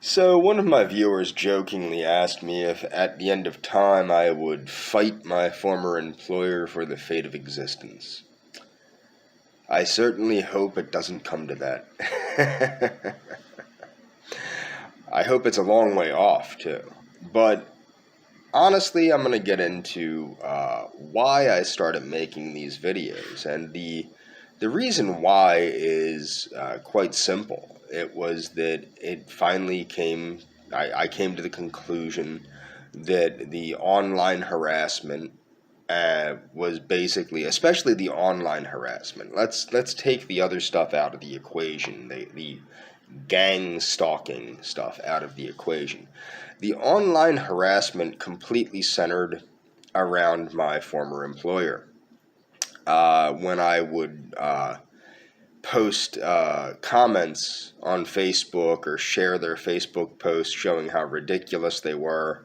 So, one of my viewers jokingly asked me if at the end of time I would fight my former employer for the fate of existence. I certainly hope it doesn't come to that. I hope it's a long way off, too. But honestly, I'm going to get into why I started making these videos. And the reason why is quite simple. It was that it finally came, I came to the conclusion that the online harassment was basically, especially the online harassment. Let's take the other stuff out of the equation, the gang stalking stuff out of the equation. The online harassment completely centered around my former employer. When I would post comments on Facebook or share their Facebook posts showing how ridiculous they were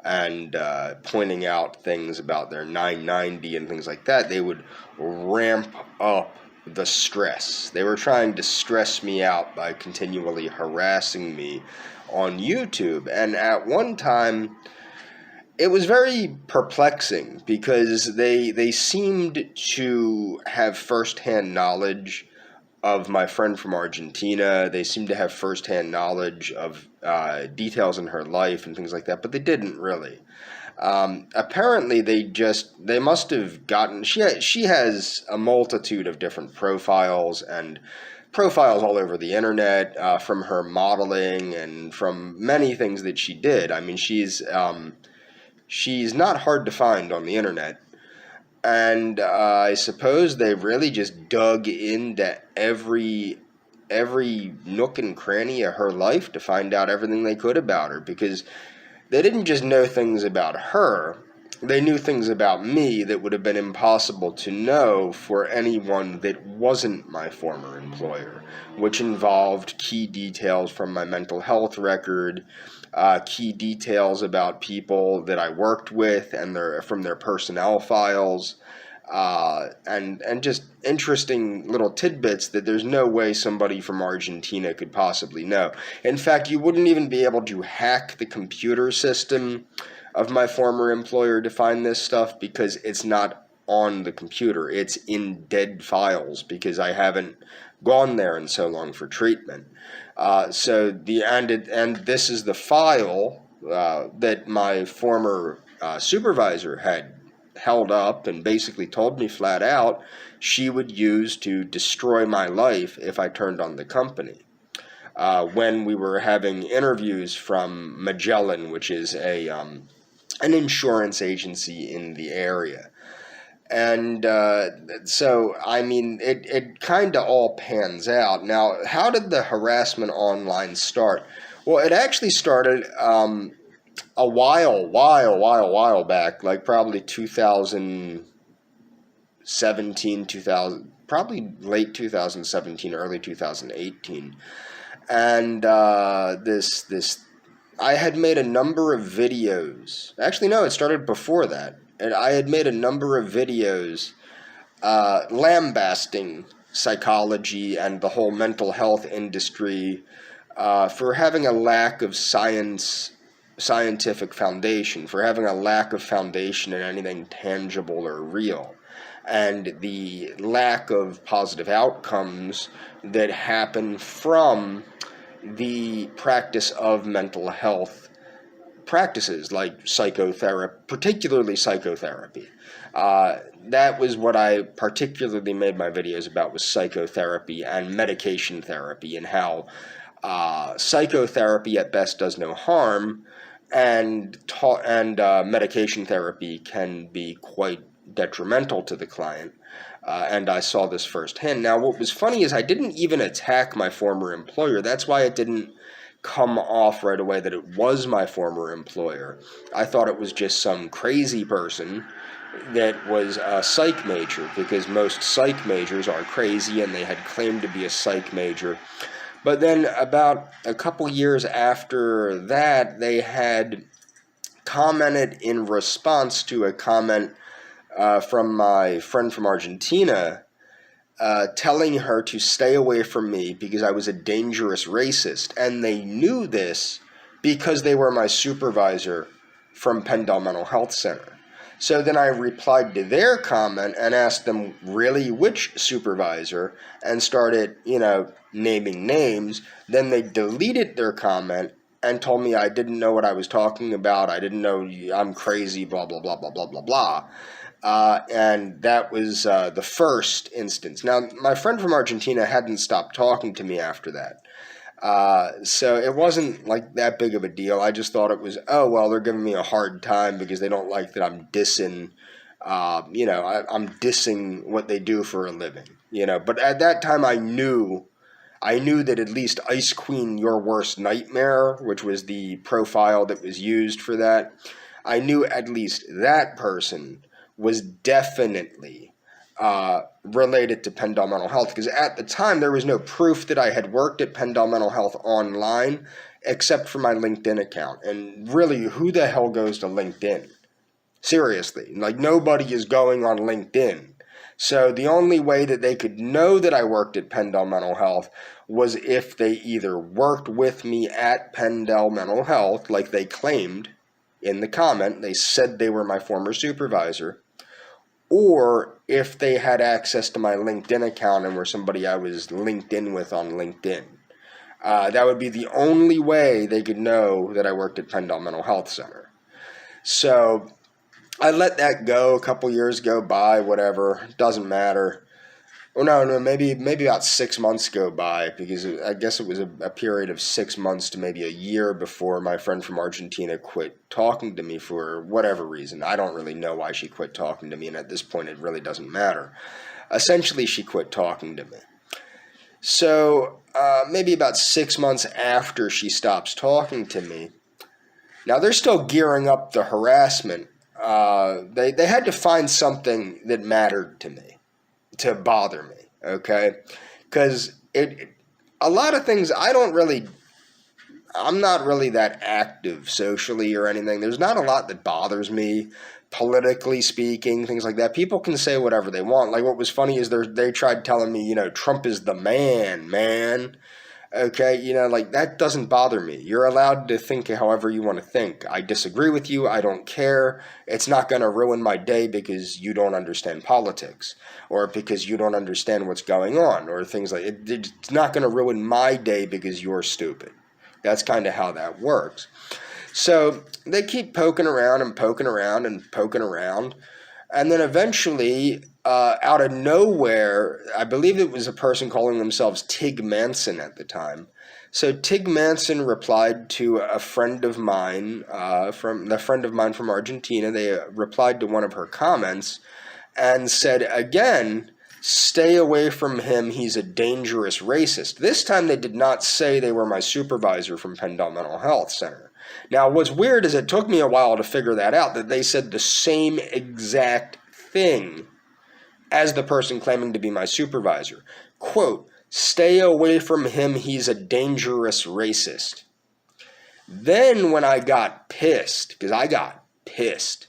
and pointing out things about their 990 and things like that, they would ramp up the stress. They were trying to stress me out by continually harassing me on YouTube. And at one time, it was very perplexing because they seemed to have firsthand knowledge of my friend from Argentina. They seemed to have firsthand knowledge of details in her life and things like that, but they didn't really. Apparently, they must have gotten. She has a multitude of different profiles and profiles all over the internet from her modeling and from many things that she did. I mean, she's not hard to find on the internet. And I suppose they really just dug into every nook and cranny of her life to find out everything they could about her, because they didn't just know things about her, they knew things about me that would have been impossible to know for anyone that wasn't my former employer, which involved key details from my mental health record, key details about people that I worked with and from their personnel files, and just interesting little tidbits that there's no way somebody from Argentina could possibly know. In fact, you wouldn't even be able to hack the computer system of my former employer to find this stuff, because it's not on the computer. It's in dead files because I haven't gone there in so long for treatment. And this is the file that my former supervisor had held up and basically told me flat out she would use to destroy my life if I turned on the company. When we were having interviews from Magellan, which is an insurance agency in the area. And so, I mean, it kind of all pans out. Now, how did the harassment online start? Well, it actually started a while back, like probably 2017, 2000, probably late 2017, early 2018. And I had made a number of videos. Actually, no, it started before that. And I had made a number of videos lambasting psychology and the whole mental health industry for having a lack of scientific foundation, for having a lack of foundation in anything tangible or real, and the lack of positive outcomes that happen from the practice of mental health practices like psychotherapy, particularly psychotherapy. That was what I particularly made my videos about, was psychotherapy and medication therapy, and how psychotherapy at best does no harm, and medication therapy can be quite detrimental to the client. And I saw this firsthand. Now, what was funny is I didn't even attack my former employer. That's why it didn't come off right away that it was my former employer. I thought it was just some crazy person that was a psych major, because most psych majors are crazy, and they had claimed to be a psych major. But then about a couple years after that, they had commented in response to a comment from my friend from Argentina, telling her to stay away from me because I was a dangerous racist. And they knew this because they were my supervisor from Penndel Mental Health Center. So then I replied to their comment and asked them, really, which supervisor? And started, naming names. Then they deleted their comment and told me I didn't know what I was talking about. I didn't know, I'm crazy, blah, blah, blah, blah, blah, blah, blah. And that was the first instance. Now, my friend from Argentina hadn't stopped talking to me after that. So it wasn't like that big of a deal. I just thought it was, oh, well, they're giving me a hard time because they don't like that I'm dissing, I'm dissing what they do for a living, But at that time I knew that at least Ice Queen Your Worst Nightmare, which was the profile that was used for that, I knew at least that person was definitely related to Penndel Mental Health, because at the time there was no proof that I had worked at Penndel Mental Health online except for my LinkedIn account. And really, who the hell goes to LinkedIn? Seriously, like nobody is going on LinkedIn. So the only way that they could know that I worked at Penndel Mental Health was if they either worked with me at Penndel Mental Health, like they claimed in the comment, they said they were my former supervisor, or if they had access to my LinkedIn account and were somebody I was linked in with on LinkedIn. That would be the only way they could know that I worked at Penndel Mental Health Center. So I let that go. A couple years go by, whatever, doesn't matter. Oh, no, maybe about 6 months go by, because I guess it was a period of 6 months to maybe a year before my friend from Argentina quit talking to me for whatever reason. I don't really know why she quit talking to me, and at this point it really doesn't matter. Essentially, she quit talking to me. So maybe about 6 months after she stops talking to me, now they're still gearing up the harassment. They had to find something that mattered to me to bother me, okay? Because a lot of things I'm not really that active socially or anything. There's not a lot that bothers me, politically speaking, things like that. People can say whatever they want. Like, what was funny is they tried telling me, Trump is the man. Okay, like that doesn't bother me. You're allowed to think however you want to think. I disagree with you. I don't care. It's not going to ruin my day because you don't understand politics or because you don't understand what's going on or things like it. It's not going to ruin my day because you're stupid. That's kind of how that works. So they keep poking around and poking around and poking around. And then eventually, out of nowhere, I believe it was a person calling themselves Tig Manson at the time. So Tig Manson replied to a friend of mine, from Argentina. They replied to one of her comments and said, again, stay away from him. He's a dangerous racist. This time they did not say they were my supervisor from Penndel Mental Health Center. Now, what's weird is it took me a while to figure that out, that they said the same exact thing as the person claiming to be my supervisor. Quote, stay away from him, he's a dangerous racist. Then when I got pissed, because I got pissed,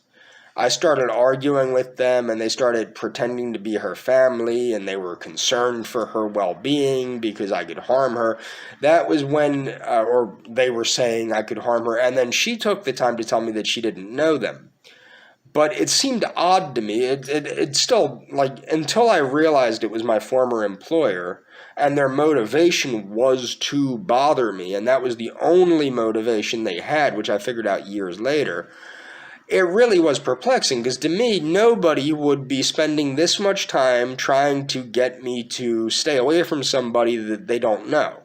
I started arguing with them, and they started pretending to be her family, and they were concerned for her well-being because I could harm her. That was when, or they were saying I could harm her, and then she took the time to tell me that she didn't know them. But it seemed odd to me. It still, like, until I realized it was my former employer, and their motivation was to bother me, and that was the only motivation they had, which I figured out years later. It really was perplexing, because to me, nobody would be spending this much time trying to get me to stay away from somebody that they don't know.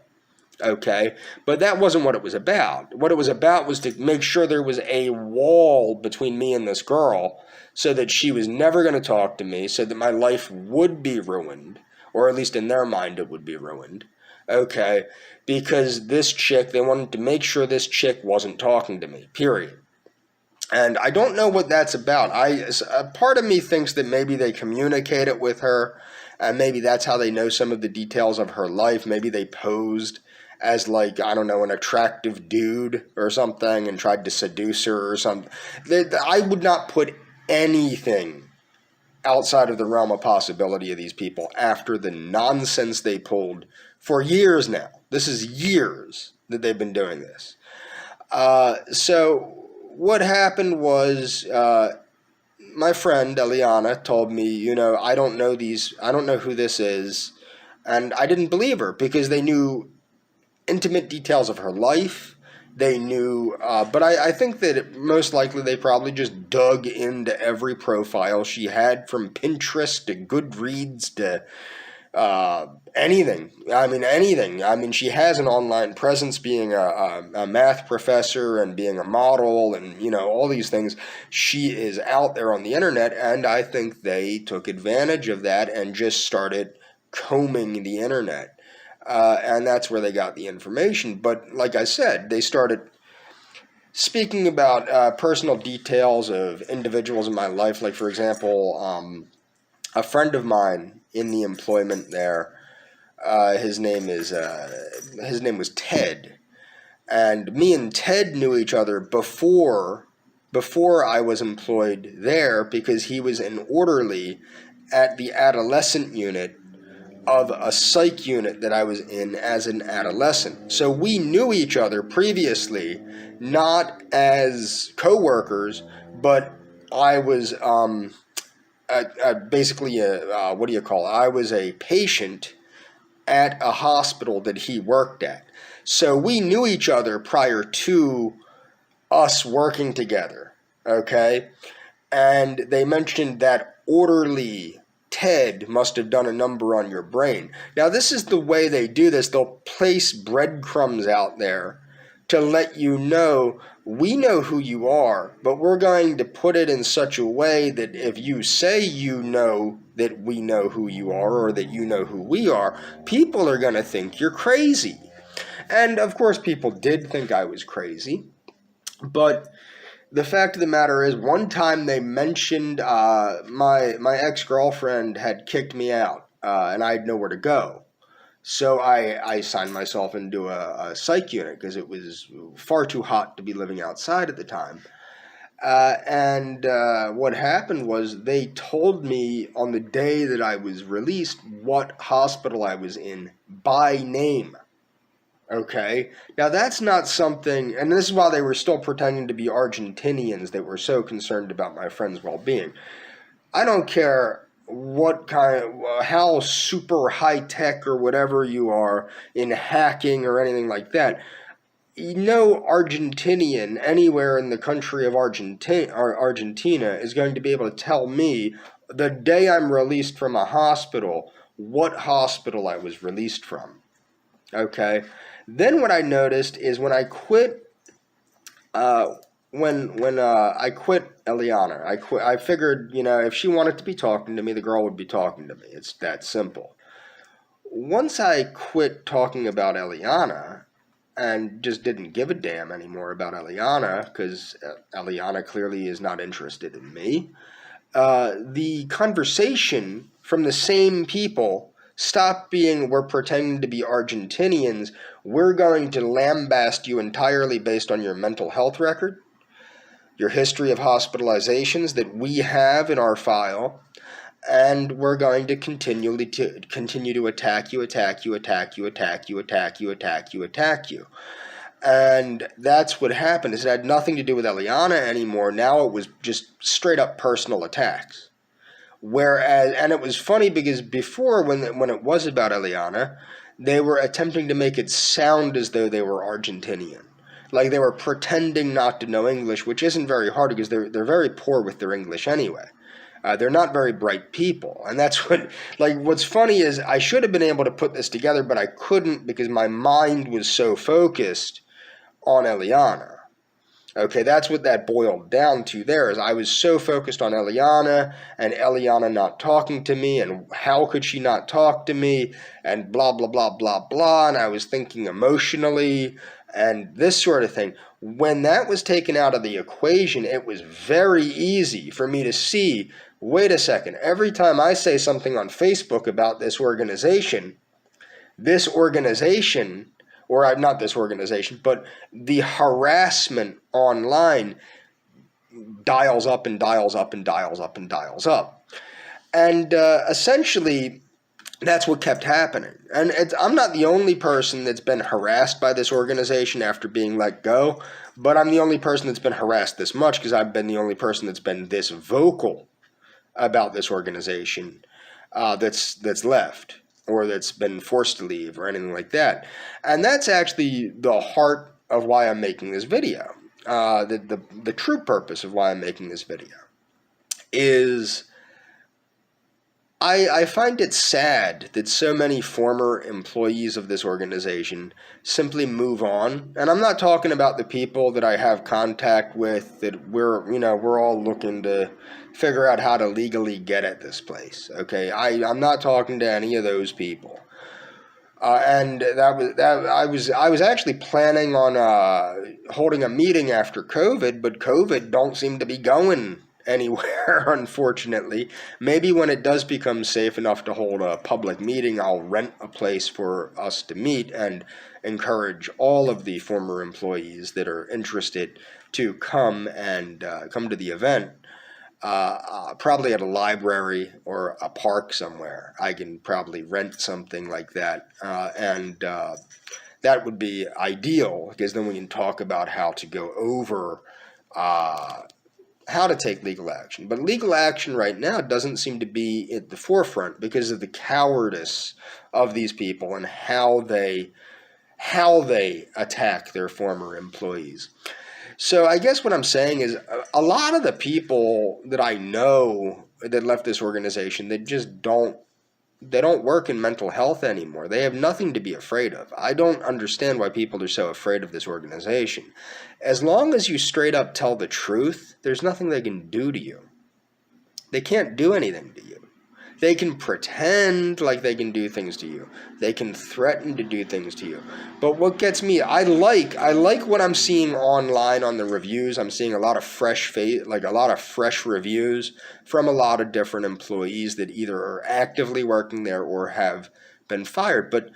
Okay? But that wasn't what it was about. What it was about was to make sure there was a wall between me and this girl so that she was never going to talk to me, so that my life would be ruined, or at least in their mind it would be ruined. Okay? Because this chick, they wanted to make sure this chick wasn't talking to me, period. And I don't know what that's about. A part of me thinks that maybe they communicate it with her, and maybe that's how they know some of the details of her life. Maybe they posed as, like, I don't know, an attractive dude or something and tried to seduce her or something. I would not put anything outside of the realm of possibility of these people after the nonsense they pulled for years now. This is years that they've been doing this. So what happened was my friend Eliana told me, I don't know who this is. And I didn't believe her because they knew intimate details of her life. They knew, but I think that most likely they probably just dug into every profile she had, from Pinterest to Goodreads to anything. Anything. She has an online presence, being a math professor and being a model and, all these things. She is out there on the internet, and I think they took advantage of that and just started combing the internet. And that's where they got the information. But like I said, they started speaking about personal details of individuals in my life. Like, for example, a friend of mine in the employment there, his name was Ted. And me and Ted knew each other before I was employed there, because he was an orderly at the adolescent unit of a psych unit that I was in as an adolescent. So we knew each other previously, not as co-workers, but I was basically I was a patient at a hospital that he worked at. So we knew each other prior to us working together, okay? And they mentioned that orderly Ted must have done a number on your brain. Now, this is the way they do this. They'll place breadcrumbs out there to let you know, we know who you are, but we're going to put it in such a way that if you say you know that we know who you are, or that you know who we are, people are going to think you're crazy. And of course, people did think I was crazy, but the fact of the matter is, one time they mentioned my ex-girlfriend had kicked me out, and I had nowhere to go. So I signed myself into a psych unit because it was far too hot to be living outside at the time. And what happened was, they told me on the day that I was released what hospital I was in by name. Okay, now that's not something, and this is why they were still pretending to be Argentinians. They were so concerned about my friend's well-being. I don't care how super high-tech or whatever you are in hacking or anything like that. No Argentinian anywhere in the country of Argentina is going to be able to tell me the day I'm released from a hospital what hospital I was released from. Okay? Then what I noticed is, when I quit, when I quit Eliana, I figured, if she wanted to be talking to me, the girl would be talking to me. It's that simple. Once I quit talking about Eliana and just didn't give a damn anymore about Eliana, because Eliana clearly is not interested in me, the conversation from the same people stopped being, we're pretending to be Argentinians, we're going to lambast you entirely based on your mental health record, your history of hospitalizations that we have in our file, and we're going to continue to attack you. And that's what happened. It had nothing to do with Eliana anymore. Now it was just straight up personal attacks. Whereas, and it was funny because before, when it was about Eliana, they were attempting to make it sound as though they were Argentinian. Like they were pretending not to know English, which isn't very hard because they're very poor with their English anyway. They're not very bright people. And that's what's funny is, I should have been able to put this together, but I couldn't because my mind was so focused on Eliana. Okay, that's what that boiled down to there, is I was so focused on Eliana and Eliana not talking to me, and how could she not talk to me, and blah, blah, blah, blah, blah, and I was thinking emotionally and this sort of thing. When that was taken out of the equation, it was very easy for me to see, wait a second, every time I say something on Facebook about this organization, or not this organization, but the harassment online dials up and dials up and dials up and dials up. And essentially, that's what kept happening. And I'm not the only person that's been harassed by this organization after being let go, but I'm the only person that's been harassed this much because I've been the only person that's been this vocal about this organization that's left or that's been forced to leave or anything like that. And that's actually the heart of why I'm making this video. The true purpose of why I'm making this video is I find it sad that so many former employees of this organization simply move on. And I'm not talking about the people that I have contact with that we're all looking to figure out how to legally get at this place. Okay, I'm not talking to any of those people. And I was actually planning on holding a meeting after COVID, but COVID don't seem to be going anywhere, unfortunately. Maybe when it does become safe enough to hold a public meeting, I'll rent a place for us to meet and encourage all of the former employees that are interested to come and come to the event. Probably at a library or a park somewhere. I can probably rent something like that, and that would be ideal because then we can talk about how to go over how to take legal action. But legal action right now doesn't seem to be at the forefront because of the cowardice of these people and how they attack their former employees. So I guess what I'm saying is a lot of the people that I know that left this organization, they just don't work in mental health anymore. They have nothing to be afraid of. I don't understand why people are so afraid of this organization. As long as you straight up tell the truth, there's nothing they can do to you. They can't do anything to you. They can pretend like they can do things to you. They can threaten to do things to you. But what gets me, I like what I'm seeing online on the reviews. I'm seeing a lot of fresh reviews from a lot of different employees that either are actively working there or have been fired, but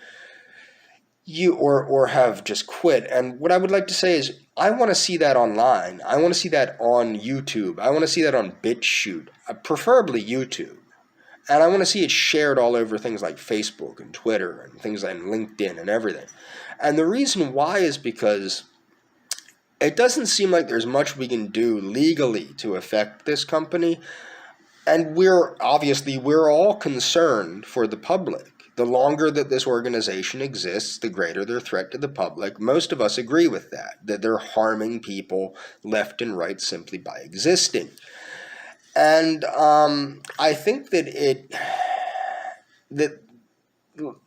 or have just quit. And what I would like to say is I want to see that online. I want to see that on YouTube. I want to see that on BitChute, preferably YouTube. And I want to see it shared all over things like Facebook and Twitter and things like LinkedIn and everything. And the reason why is because it doesn't seem like there's much we can do legally to affect this company. And we're all concerned for the public. The longer that this organization exists, the greater their threat to the public. Most of us agree with that they're harming people left and right simply by existing. And I think that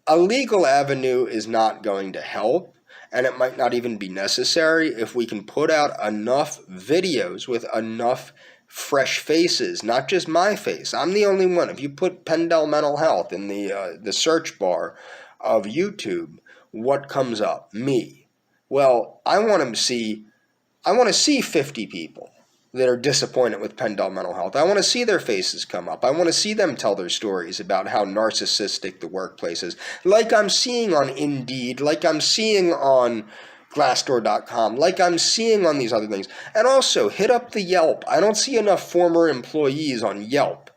a legal avenue is not going to help, and it might not even be necessary if we can put out enough videos with enough fresh faces, not just my face. I'm the only one. If you put Penndel Mental Health in the search bar of YouTube, what comes up? Me. Well, I want to see 50 people that are disappointed with Penndel Mental Health. I want to see their faces come up. I want to see them tell their stories about how narcissistic the workplace is, like I'm seeing on Indeed, like I'm seeing on Glassdoor.com, like I'm seeing on these other things. And also, hit up the Yelp. I don't see enough former employees on Yelp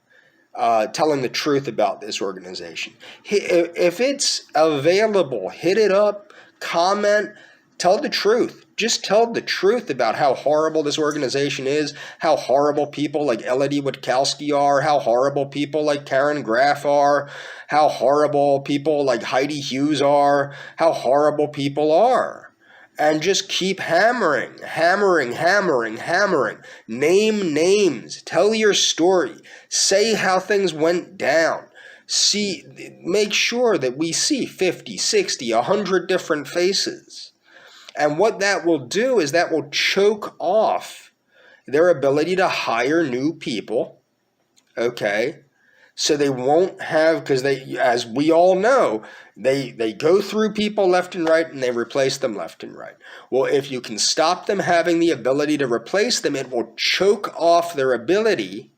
telling the truth about this organization. If it's available, hit it up, comment, tell the truth. Just tell the truth about how horrible this organization is, how horrible people like Elodie Witkowski are, how horrible people like Karen Graff are, how horrible people like Heidi Hughes are, how horrible people are. And just keep hammering. Name names. Tell your story. Say how things went down. Make sure that we see 50, 60, 100 different faces. And what that will do is that will choke off their ability to hire new people, okay? So they won't have, because as we all know, they go through people left and right and they replace them left and right. Well, if you can stop them having the ability to replace them, it will choke off their ability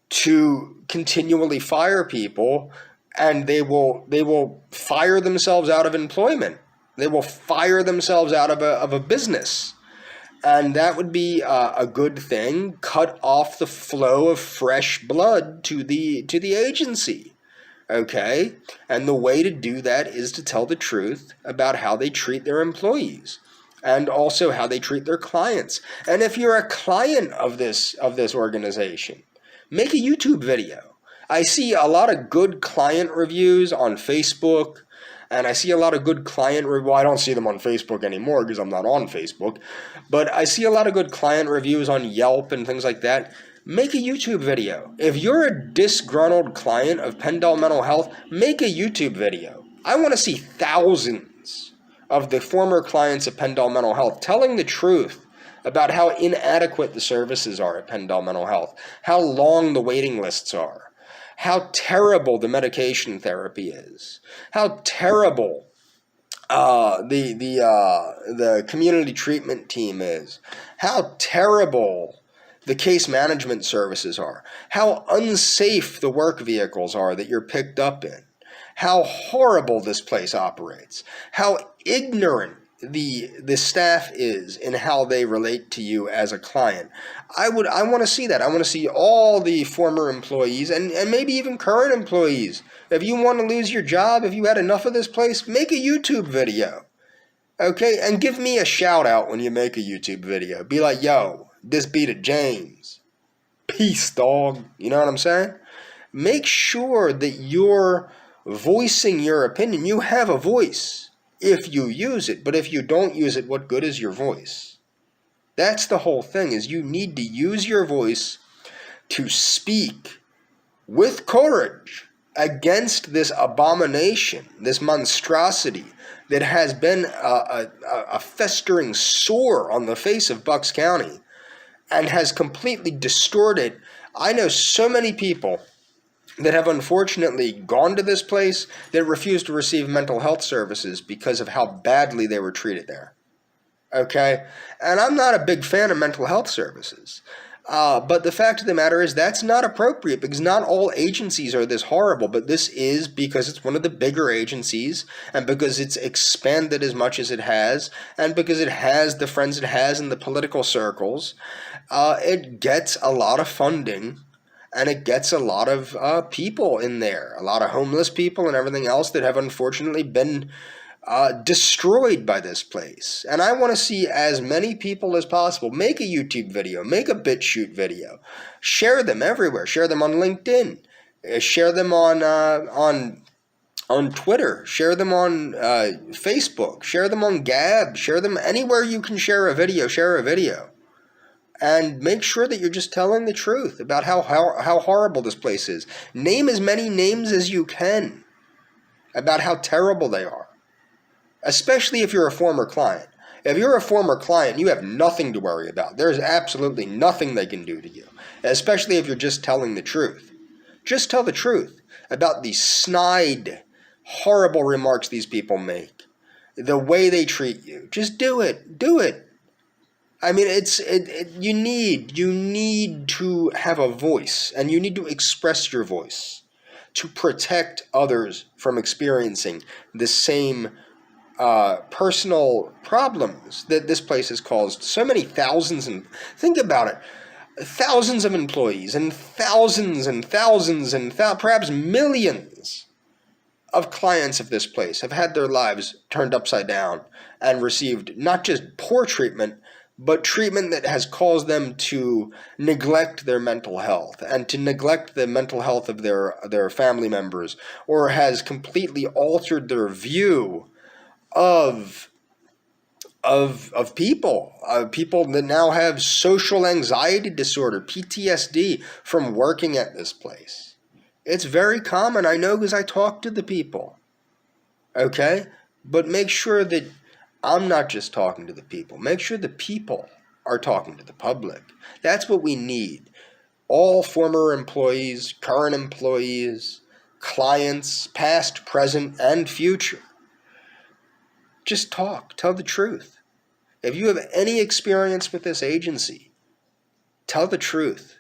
to continually fire people, and they will fire themselves out of employment. They will fire themselves out of a business. And that would be a good thing. Cut off the flow of fresh blood to the agency. Okay? And the way to do that is to tell the truth about how they treat their employees and also how they treat their clients. And if you're a client of this organization, make a YouTube video. I see a lot of good client reviews on Facebook, and I see a lot of good client well, I don't see them on Facebook anymore because I'm not on Facebook, but I see a lot of good client reviews on Yelp and things like that. Make a YouTube video. If you're a disgruntled client of Penndel Mental Health, make a YouTube video. I want to see thousands of the former clients of Penndel Mental Health telling the truth about how inadequate the services are at Penndel Mental Health, how long the waiting lists are, how terrible the medication therapy is, how terrible the community treatment team is, how terrible the case management services are, how unsafe the work vehicles are that you're picked up in, how horrible this place operates, how ignorant the staff is in how they relate to you as a client. I want to see that. I want to see all the former employees and maybe even current employees. If you want to lose your job, if you had enough of this place, make a YouTube video. Okay? And give me a shout out when you make a YouTube video. Be like, yo, this be to James. Peace, dog. You know what I'm saying? Make sure that you're voicing your opinion. You have a voice if you use it, but if you don't use it, what good is your voice? That's the whole thing, is you need to use your voice to speak with courage against this abomination, this monstrosity that has been a festering sore on the face of Bucks County and has completely distorted. I know so many people that have unfortunately gone to this place that refuse to receive mental health services because of how badly they were treated there. Okay? And I'm not a big fan of mental health services. But the fact of the matter is that's not appropriate because not all agencies are this horrible, but this is because it's one of the bigger agencies and because it's expanded as much as it has and because it has the friends it has in the political circles. It gets a lot of funding. And it gets a lot of people in there, a lot of homeless people and everything else that have unfortunately been destroyed by this place. And I want to see as many people as possible make a YouTube video, make a BitChute video, share them everywhere, share them on LinkedIn, share them on Twitter, share them on Facebook, share them on Gab, share them anywhere you can share a video, share a video. And make sure that you're just telling the truth about how horrible this place is. Name as many names as you can about how terrible they are, especially if you're a former client. If you're a former client, you have nothing to worry about. There's absolutely nothing they can do to you, especially if you're just telling the truth. Just tell the truth about the snide, horrible remarks these people make, the way they treat you. Just do it. Do it. I mean, you need to have a voice, and you need to express your voice to protect others from experiencing the same personal problems that this place has caused so many thousands, and think about it, thousands of employees and thousands and thousands and perhaps millions of clients of this place have had their lives turned upside down and received not just poor treatment, but treatment that has caused them to neglect their mental health and to neglect the mental health of their family members, or has completely altered their view of people that now have social anxiety disorder, PTSD, from working at this place. It's very common, I know, because I talk to the people. Okay? But make sure that I'm not just talking to the people. Make sure the people are talking to the public. That's what we need. All former employees, current employees, clients, past, present, and future. Just talk. Tell the truth. If you have any experience with this agency, tell the truth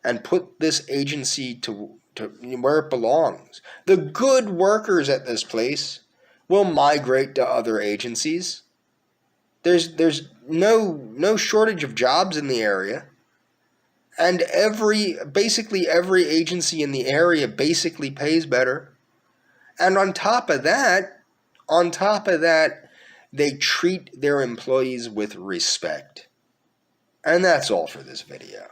and put this agency to where it belongs. The good workers at this place will migrate to other agencies. There's no shortage of jobs in the area, and basically every agency in the area basically pays better. And on top of that, they treat their employees with respect. And that's all for this video.